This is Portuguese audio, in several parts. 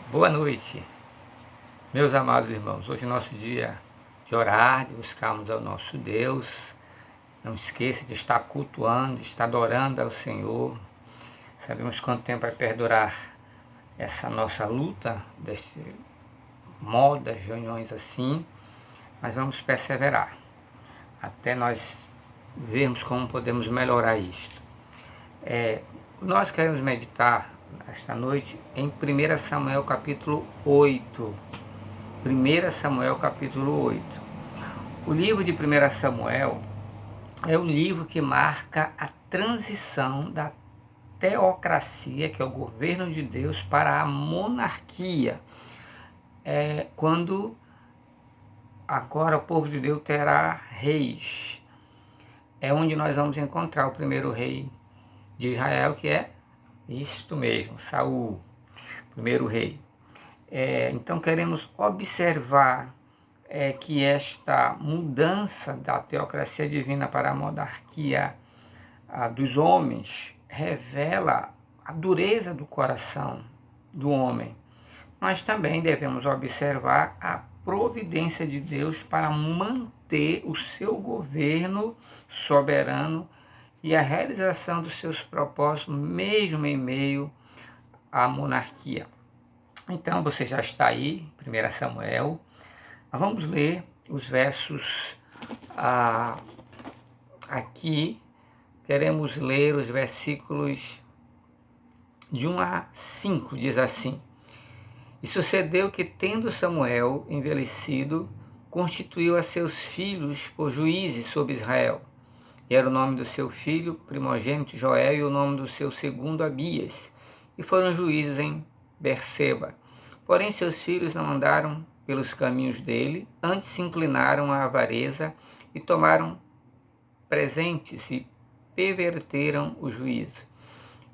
Boa noite, meus amados irmãos. Hoje é nosso dia de orar, de buscarmos ao nosso Deus. Não esqueça de estar cultuando, de estar adorando ao Senhor. Sabemos quanto tempo vai perdurar essa nossa luta, desse modo, das reuniões assim, mas vamos perseverar até nós vermos como podemos melhorar isto. Nós queremos meditar esta noite em 1 Samuel capítulo 8. 1 Samuel capítulo 8. O livro de 1 Samuel é o livro que marca a transição da teocracia, que é o governo de Deus, para a monarquia. Quando agora o povo de Deus terá reis. É onde nós vamos encontrar o primeiro rei de Israel, que é isto mesmo, Saul, primeiro rei. Então queremos observar que esta mudança da teocracia divina para a monarquia dos homens revela a dureza do coração do homem. Nós também devemos observar a providência de Deus para manter o seu governo soberano e a realização dos seus propósitos, mesmo em meio à monarquia. Então, você já está aí, 1 Samuel. Nós vamos ler os versos aqui. Queremos ler os versículos de 1 a 5, diz assim: E sucedeu que, tendo Samuel envelhecido, constituiu a seus filhos por juízes sobre Israel. E era o nome do seu filho primogênito Joel e o nome do seu segundo Abias. E foram juízes em Berseba. Porém seus filhos não andaram pelos caminhos dele, antes se inclinaram à avareza e tomaram presentes e perverteram o juízo.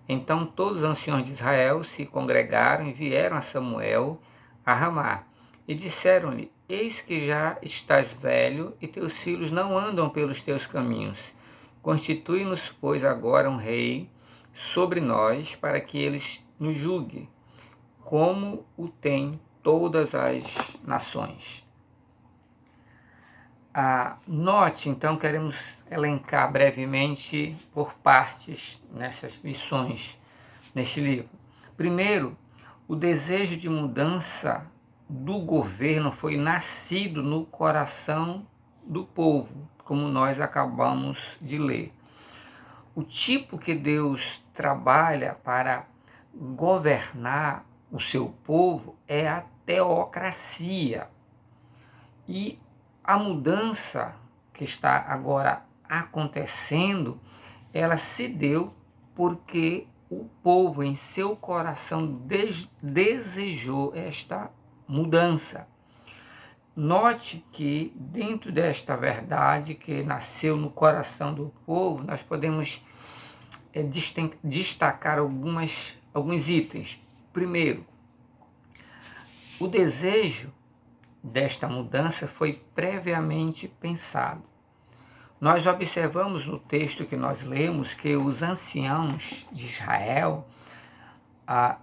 Então todos os anciões de Israel se congregaram e vieram a Samuel a Ramá, e disseram-lhe: Eis que já estás velho, e teus filhos não andam pelos teus caminhos. Constitui-nos, pois, agora um rei sobre nós, para que eles nos julgue, como o têm todas as nações. Note, então, queremos elencar brevemente por partes nessas lições, neste livro. Primeiro, o desejo de mudança do governo foi nascido no coração do povo, como nós acabamos de ler. O tipo que Deus trabalha para governar o seu povo é a teocracia. E a mudança que está agora acontecendo, ela se deu porque o povo em seu coração desejou esta mudança. Note que dentro desta verdade que nasceu no coração do povo, nós podemos destacar alguns itens. Primeiro, o desejo desta mudança foi previamente pensado. Nós observamos no texto que nós lemos que os anciãos de Israel,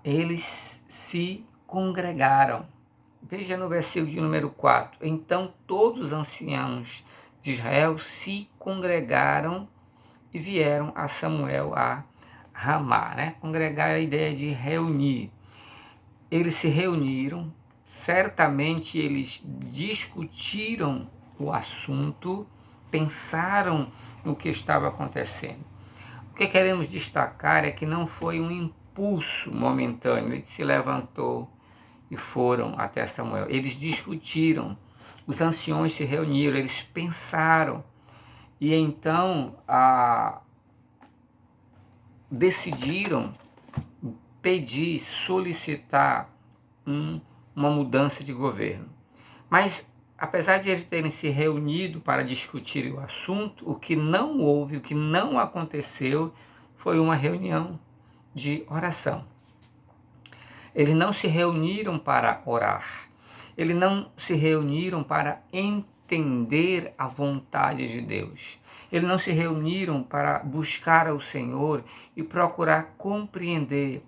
eles se congregaram. Veja no versículo de número 4. Então todos os anciãos de Israel se congregaram e vieram a Samuel a Ramá. Congregar é a ideia de reunir. Eles se reuniram, certamente eles discutiram o assunto, pensaram no que estava acontecendo. O que queremos destacar é que não foi um impulso momentâneo, ele se levantou e foram até Samuel. Eles discutiram, os anciões se reuniram, eles pensaram e então decidiram pedir, solicitar uma mudança de governo. Mas, apesar de eles terem se reunido para discutir o assunto, o que não houve, o que não aconteceu, foi uma reunião de oração. Eles não se reuniram para orar. Eles não se reuniram para entender a vontade de Deus. Eles não se reuniram para buscar ao Senhor e procurar compreender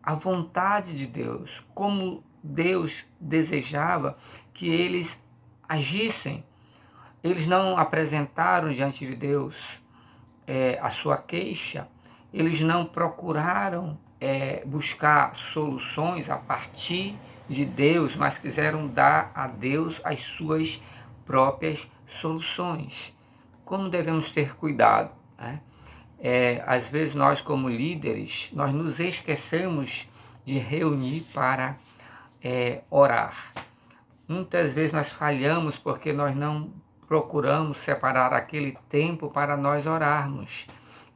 a vontade de Deus, como Deus desejava que eles agissem. Eles não apresentaram diante de Deus a sua queixa, eles não procuraram buscar soluções a partir de Deus, mas quiseram dar a Deus as suas próprias soluções. Como devemos ter cuidado, né? Às vezes nós como líderes, nós nos esquecemos de reunir para orar. Muitas vezes nós falhamos porque nós não procuramos separar aquele tempo para nós orarmos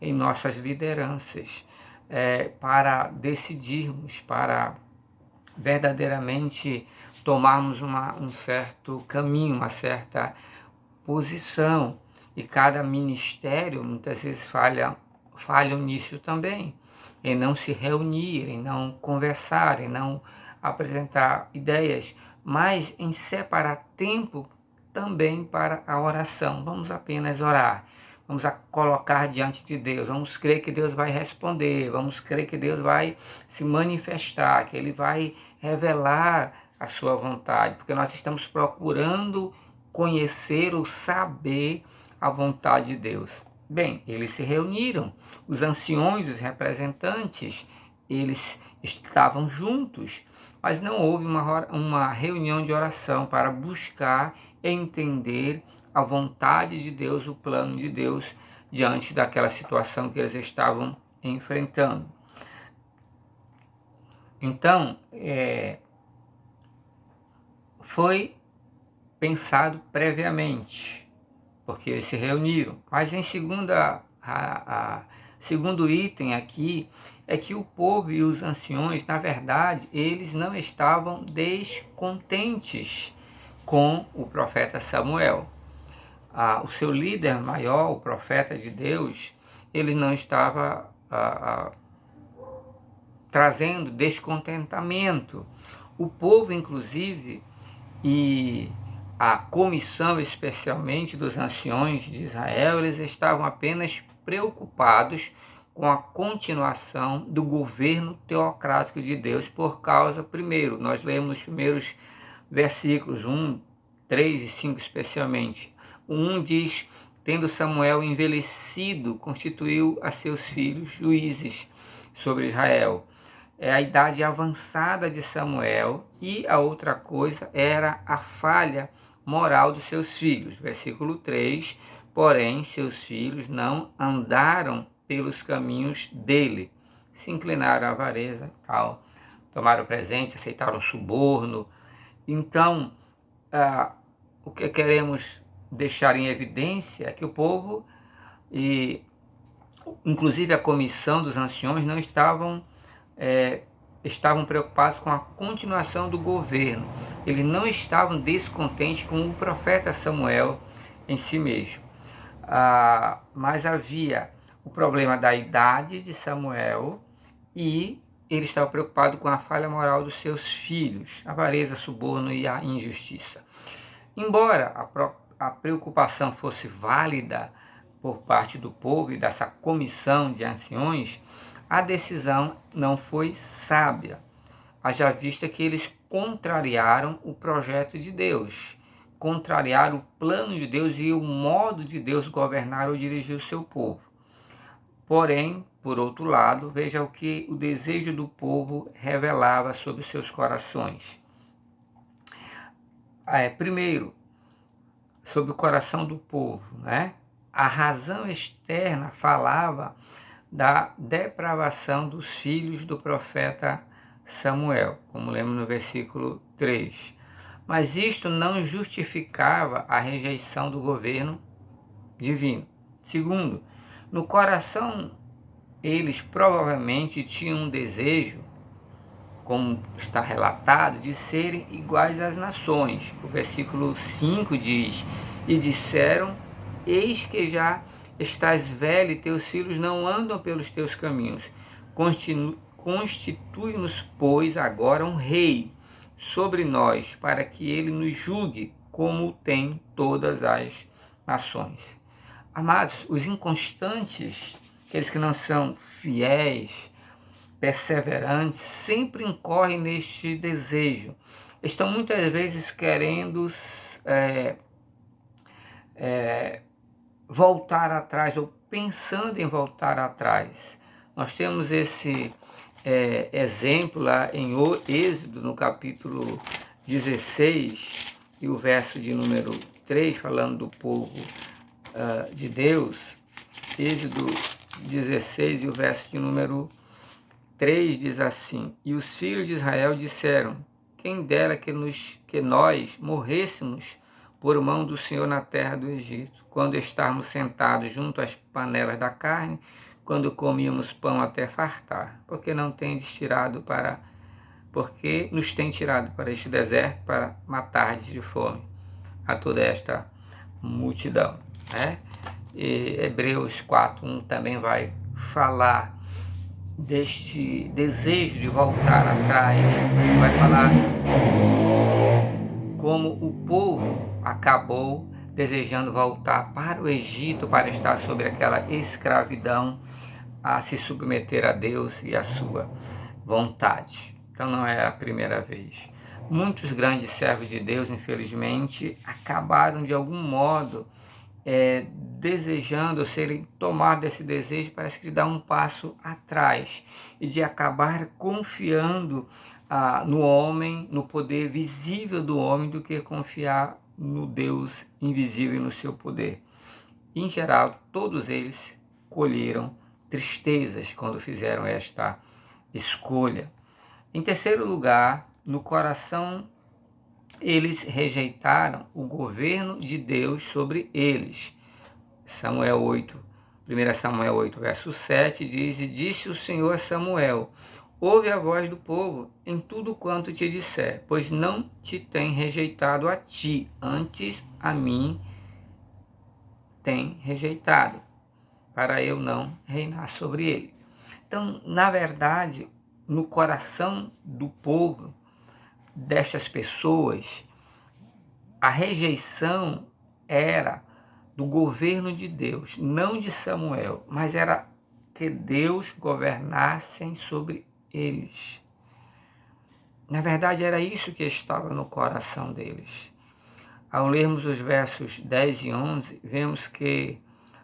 em nossas lideranças, para decidirmos, para verdadeiramente tomarmos um certo caminho, uma certa posição. E cada ministério muitas vezes falham nisso também, em não se reunir, em não conversar, em não apresentar ideias, mas em separar tempo também para a oração. Vamos apenas orar, vamos colocar diante de Deus, vamos crer que Deus vai responder, vamos crer que Deus vai se manifestar, que Ele vai revelar a sua vontade, porque nós estamos procurando conhecer ou saber a vontade de Deus. Bem, eles se reuniram, os anciões, os representantes, eles estavam juntos, mas não houve uma reunião de oração para buscar entender a vontade de Deus, o plano de Deus, diante daquela situação que eles estavam enfrentando. Então, foi pensado previamente, porque eles se reuniram. Mas em segundo item aqui, é que o povo e os anciões, na verdade, eles não estavam descontentes com o profeta Samuel. O seu líder maior, o profeta de Deus, ele não estava trazendo descontentamento. O povo, inclusive, e a comissão especialmente dos anciões de Israel, eles estavam apenas preocupados com a continuação do governo teocrático de Deus por causa, primeiro, nós lemos os primeiros versículos 1, 3 e 5 especialmente. O 1 diz, tendo Samuel envelhecido, constituiu a seus filhos juízes sobre Israel. É a idade avançada de Samuel, e a outra coisa era a falha moral dos seus filhos. Versículo 3, porém seus filhos não andaram pelos caminhos dele, se inclinaram à avareza, tal, tomaram presente, aceitaram suborno. Então, o que queremos deixar em evidência é que o povo, e inclusive a comissão dos anciões, não estavam preocupados com a continuação do governo. Eles não estavam descontentes com o profeta Samuel em si mesmo. Mas havia o problema da idade de Samuel e ele estava preocupado com a falha moral dos seus filhos, a avareza, suborno e a injustiça. Embora a preocupação fosse válida por parte do povo e dessa comissão de anciões, a decisão não foi sábia, haja vista que eles contrariaram o projeto de Deus, contrariaram o plano de Deus e o modo de Deus governar ou dirigir o seu povo. Porém, por outro lado, veja o que o desejo do povo revelava sobre os seus corações. Primeiro, sobre o coração do povo, né? A razão externa falava da depravação dos filhos do profeta Samuel, como lemos no versículo 3. Mas isto não justificava a rejeição do governo divino. Segundo, no coração eles provavelmente tinham um desejo, como está relatado, de serem iguais às nações. O versículo 5 diz, e disseram, eis que já estás velho e teus filhos não andam pelos teus caminhos. Constitui-nos, pois, agora um rei sobre nós, para que ele nos julgue como tem todas as nações. Amados, os inconstantes, aqueles que não são fiéis, perseverantes sempre incorrem neste desejo. Estão muitas vezes querendo voltar atrás ou pensando em voltar atrás. Nós temos esse exemplo lá em Êxodo, no capítulo 16, e o verso de número 3, falando do povo de Deus. Êxodo 16 e o verso de número 3 diz assim: E os filhos de Israel disseram: Quem dera que nós morrêssemos por mão do Senhor na terra do Egito, quando estávamos sentados junto às panelas da carne, quando comíamos pão até fartar, porque nos tem tirado para este deserto para matar de fome a toda esta multidão. E Hebreus 4:1 também vai falar deste desejo de voltar atrás, vai falar como o povo acabou desejando voltar para o Egito para estar sobre aquela escravidão, a se submeter a Deus e a sua vontade. Então não é a primeira vez. Muitos grandes servos de Deus, infelizmente, acabaram de algum modo desejando, ou serem tomados desse desejo, parece que de dar um passo atrás e de acabar confiando no homem, no poder visível do homem, do que confiar no Deus invisível e no seu poder. Em geral, todos eles colheram tristezas quando fizeram esta escolha. Em terceiro lugar, no coração, eles rejeitaram o governo de Deus sobre eles. Samuel 8, 1 Samuel 8, verso 7 diz: E disse o Senhor a Samuel: Ouve a voz do povo em tudo quanto te disser, pois não te tem rejeitado a ti, antes a mim tem rejeitado, para eu não reinar sobre ele. Então, na verdade, no coração do povo, destas pessoas, a rejeição era do governo de Deus, não de Samuel, mas era que Deus governasse sobre eles. Na verdade, era isso que estava no coração deles. Ao lermos os versos 10 e 11, vemos que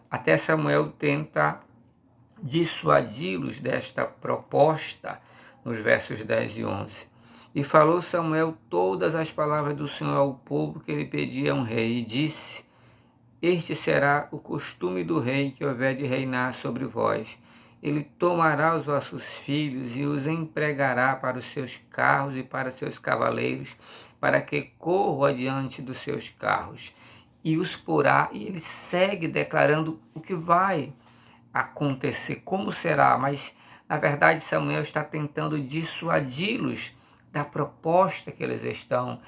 até Samuel tenta dissuadi-los desta proposta, nos versos 10 e 11. E falou Samuel todas as palavras do Senhor ao povo que ele pedia um rei, e disse: Este será o costume do rei que houver de reinar sobre vós. Ele tomará os vossos filhos e os empregará para os seus carros e para seus cavaleiros, para que corram adiante dos seus carros. E os porá, e ele segue declarando o que vai acontecer, como será, mas na verdade Samuel está tentando dissuadi-los da proposta que eles estão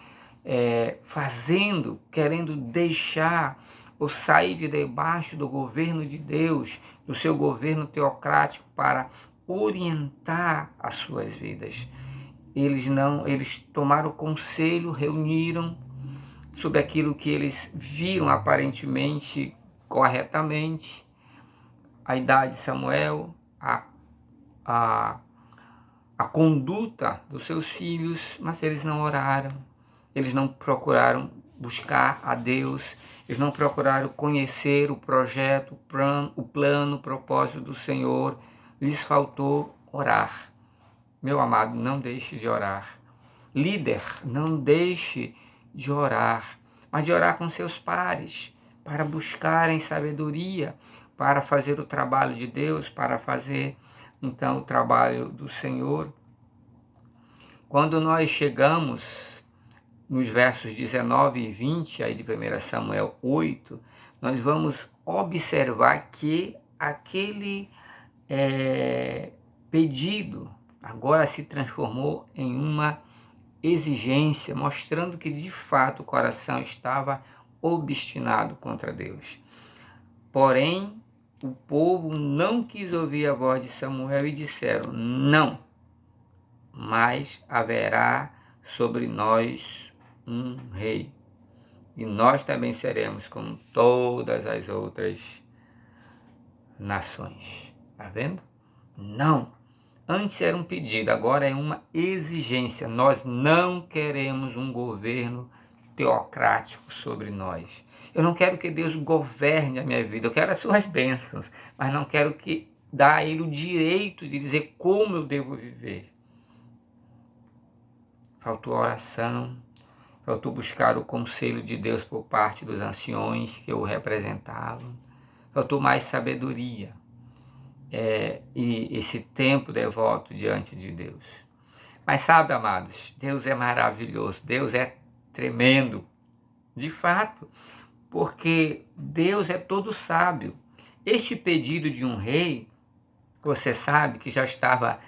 fazendo, querendo deixar ou sair de debaixo do governo de Deus, do seu governo teocrático, para orientar as suas vidas. Eles tomaram conselho, reuniram sobre aquilo que eles viram aparentemente corretamente, a idade de Samuel, a conduta dos seus filhos, mas eles não oraram, eles não procuraram buscar a Deus, eles não procuraram conhecer o projeto, o plano, o propósito do Senhor. Lhes faltou orar. Meu amado, não deixe de orar. Líder, não deixe de orar, mas de orar com seus pares, para buscarem sabedoria, para fazer o trabalho de Deus, para fazer, então, o trabalho do Senhor. Quando nós chegamos nos versos 19 e 20 aí de 1 Samuel 8, nós vamos observar que aquele pedido agora se transformou em uma exigência, mostrando que de fato o coração estava obstinado contra Deus. Porém, o povo não quis ouvir a voz de Samuel e disseram: Não, mas haverá sobre nós um rei, e nós também seremos como todas as outras nações. Está vendo? Não. Antes era um pedido, agora é uma exigência. Nós não queremos um governo teocrático sobre nós. Eu não quero que Deus governe a minha vida, eu quero as suas bênçãos, mas não quero que dá a Ele o direito de dizer como eu devo viver. Faltou oração, faltou buscar o conselho de Deus por parte dos anciões que o representavam, faltou mais sabedoria e esse tempo devoto diante de Deus. Mas sabe, amados, Deus é maravilhoso, Deus é tremendo, de fato, porque Deus é todo sábio. Este pedido de um rei, você sabe que já estava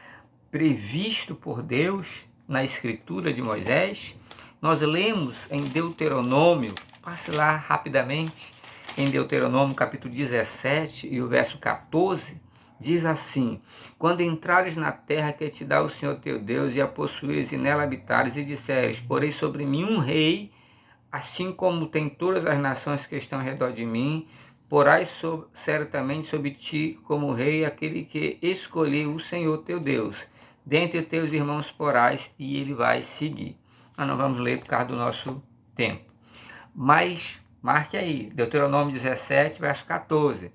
previsto por Deus na escritura de Moisés. Nós lemos em Deuteronômio, passe lá rapidamente, em Deuteronômio capítulo 17 e o verso 14, diz assim: quando entrares na terra que te dá o Senhor teu Deus e a possuires e nela habitares, e disseres, porei sobre mim um rei, assim como tem todas as nações que estão ao redor de mim, porás certamente sobre ti como rei aquele que escolheu o Senhor teu Deus. Dentre teus irmãos porás, e ele vai seguir. Nós não vamos ler por causa do nosso tempo. Mas, marque aí, Deuteronômio 17, verso 14.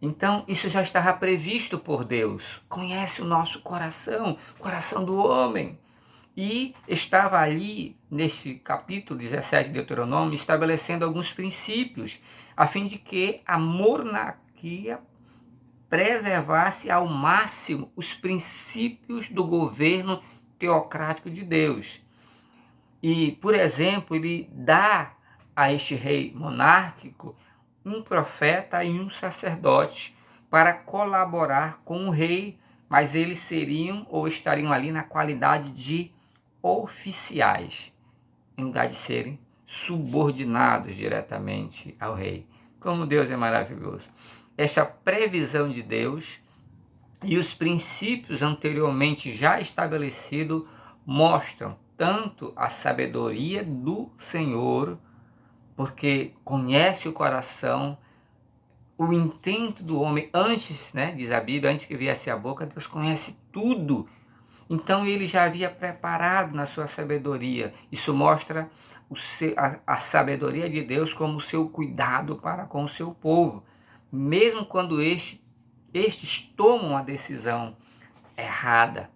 Então, isso já estava previsto por Deus. Conhece o nosso coração, o coração do homem. E estava ali, neste capítulo 17 de Deuteronômio, estabelecendo alguns princípios, a fim de que a monarquia preservasse ao máximo os princípios do governo teocrático de Deus. E, por exemplo, ele dá a este rei monárquico um profeta e um sacerdote para colaborar com o rei, mas eles seriam ou estariam ali na qualidade de oficiais, em lugar de serem subordinados diretamente ao rei. Como Deus é maravilhoso. Esta previsão de Deus e os princípios anteriormente já estabelecidos mostram tanto a sabedoria do Senhor, porque conhece o coração, o intento do homem antes, diz a Bíblia, antes que viesse a boca, Deus conhece tudo. Então ele já havia preparado na sua sabedoria. Isso mostra a sabedoria de Deus como o seu cuidado para com o seu povo. Mesmo quando estes tomam a decisão errada,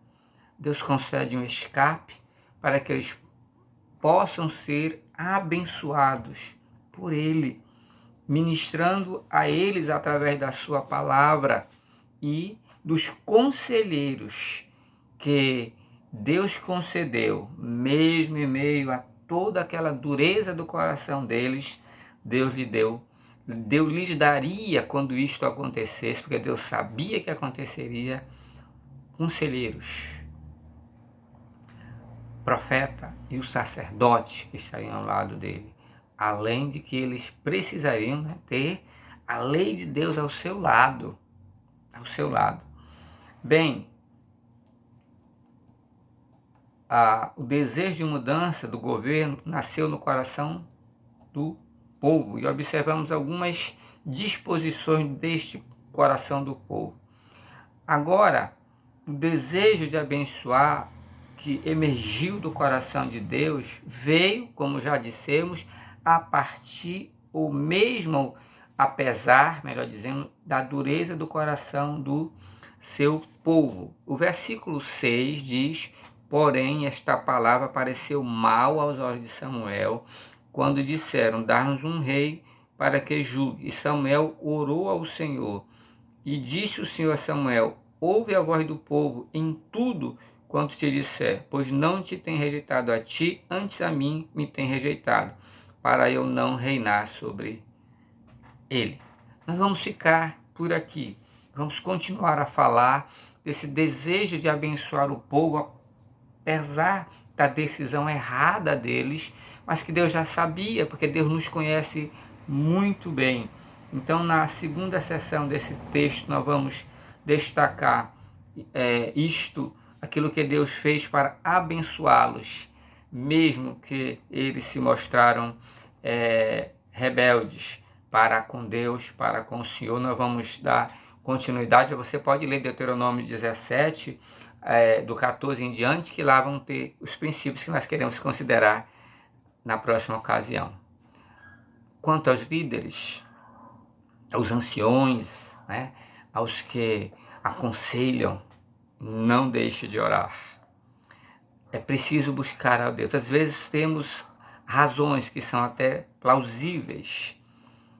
Deus concede um escape para que eles possam ser abençoados por Ele, ministrando a eles através da sua palavra e dos conselheiros que Deus concedeu, mesmo em meio a toda aquela dureza do coração deles, Deus lhes daria, quando isto acontecesse, porque Deus sabia que aconteceria, conselheiros, profeta e o sacerdote que estariam ao lado dele, além de que eles precisariam ter a lei de Deus ao seu lado, Bem, o desejo de mudança do governo nasceu no coração do povo e observamos algumas disposições deste coração do povo. Agora, o desejo de abençoar que emergiu do coração de Deus veio, como já dissemos, a partir ou mesmo apesar, melhor dizendo, da dureza do coração do seu povo. O versículo 6 diz: porém, esta palavra pareceu mal aos olhos de Samuel, quando disseram, dar-nos um rei para que julgue. E Samuel orou ao Senhor. E disse o Senhor a Samuel, ouve a voz do povo em tudo quanto te disser, pois não te tem rejeitado a ti, antes a mim me tem rejeitado, para eu não reinar sobre ele. Nós vamos ficar por aqui. Vamos continuar a falar desse desejo de abençoar o povo, apesar da decisão errada deles, mas que Deus já sabia, porque Deus nos conhece muito bem. Então, na segunda sessão desse texto, nós vamos destacar aquilo que Deus fez para abençoá-los, mesmo que eles se mostraram rebeldes para com Deus, para com o Senhor. Nós vamos dar continuidade. Você pode ler Deuteronômio 17, do 14 em diante, que lá vão ter os princípios que nós queremos considerar na próxima ocasião. Quanto aos líderes, aos anciões, né, aos que aconselham, não deixe de orar. É preciso buscar a Deus. Às vezes temos razões que são até plausíveis,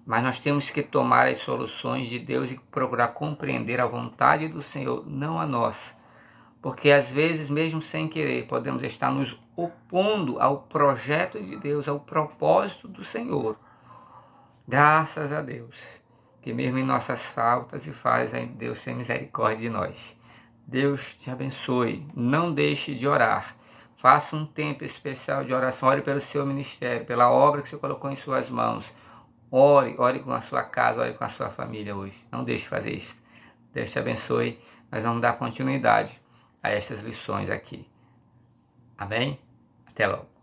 mas nós temos que tomar as soluções de Deus e procurar compreender a vontade do Senhor, não a nossa. Porque às vezes, mesmo sem querer, podemos estar nos opondo ao projeto de Deus, ao propósito do Senhor. Graças a Deus, que mesmo em nossas faltas e falhas, Deus tem misericórdia de nós. Deus te abençoe. Não deixe de orar. Faça um tempo especial de oração. Ore pelo seu ministério, pela obra que o Senhor colocou em suas mãos. Ore com a sua casa, ore com a sua família hoje. Não deixe de fazer isso. Deus te abençoe. Nós vamos dar continuidade a essas lições aqui. Amém? Até logo.